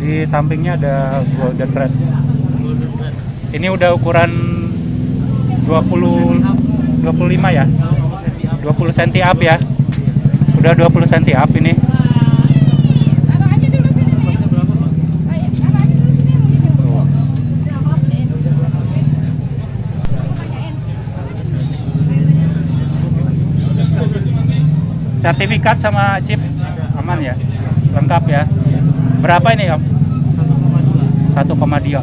Di sampingnya ada golden red. Ini udah ukuran 25 ya. 20 cm up ya. Udah 20 cm up ini. Sertifikat sama chip aman ya, lengkap ya. Berapa ini Om? 1,2. 1.200.000.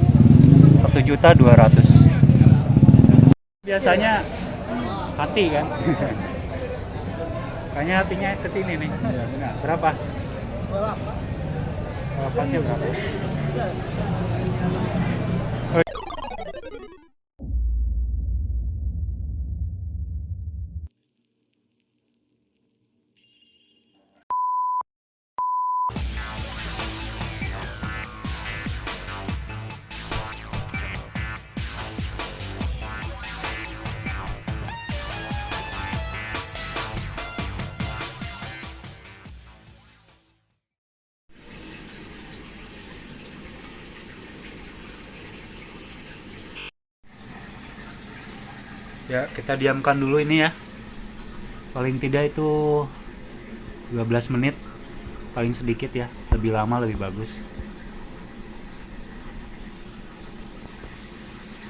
Biasanya hati kan? Kayaknya hatinya ke sini nih. Berapa? Pasnya berapa? Ya, kita diamkan dulu ini ya. Paling tidak itu 12 menit. Paling sedikit ya. Lebih lama lebih bagus.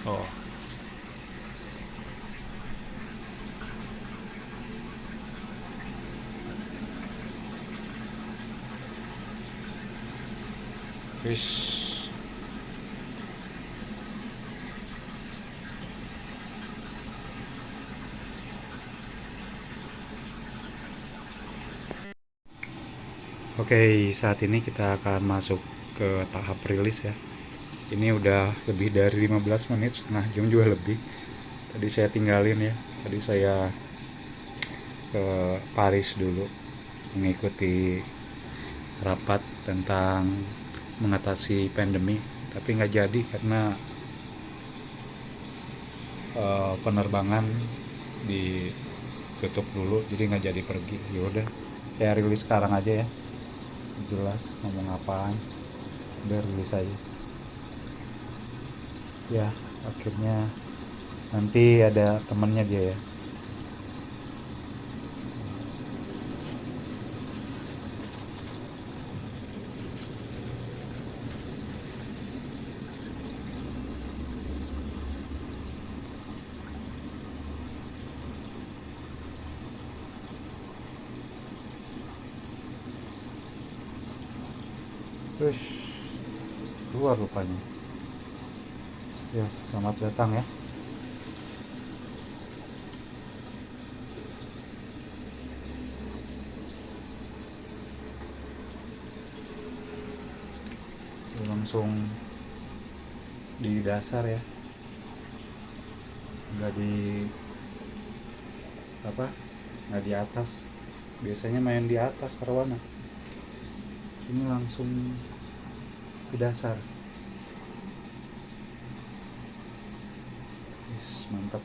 Oh. Fish. Oke, saat ini kita akan masuk ke tahap rilis ya. Ini udah lebih dari 15 menit, setengah jam juga lebih. Tadi saya tinggalin ya. Tadi saya ke Paris dulu mengikuti rapat tentang mengatasi pandemi, tapi nggak jadi karena penerbangan ditutup dulu, jadi nggak jadi pergi. Yaudah, saya rilis sekarang aja ya. Jelas ngomong apaan, udah rilis aja ya. Akhirnya nanti ada temennya dia ya. Terus keluar rupanya ya. Selamat datang ya. Langsung di dasar ya, nggak di apa, nggak di atas. Biasanya main di atas Arowana, ini langsung di dasar. Yes, mantap.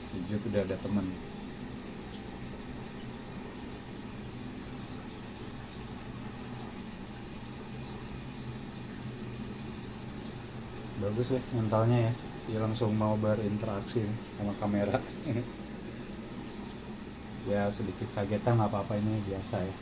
Sejak udah ada teman. Bagus ya mentalnya ya, dia langsung mau berinteraksi sama kamera. Ya sedikit kagetan, nggak apa-apa, ini biasa ya.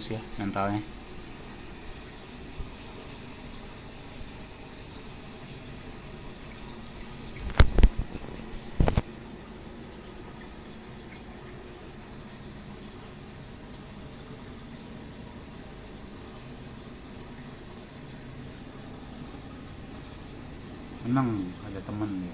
bagus ya mentalnya. Seneng ada temen ya.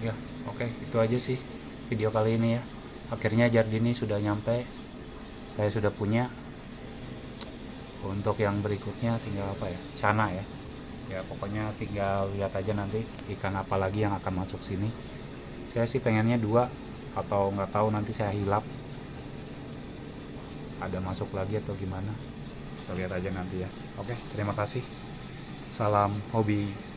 Ya, oke, itu aja sih video kali ini ya. Akhirnya Jardini sudah nyampe, saya sudah punya. Untuk yang berikutnya tinggal apa ya, cana ya. Ya pokoknya tinggal lihat aja nanti ikan apa lagi yang akan masuk sini. Saya sih pengennya dua, atau nggak tahu nanti saya hilap ada masuk lagi atau gimana. Kita lihat aja nanti ya. Oke, terima kasih. Salam hobi.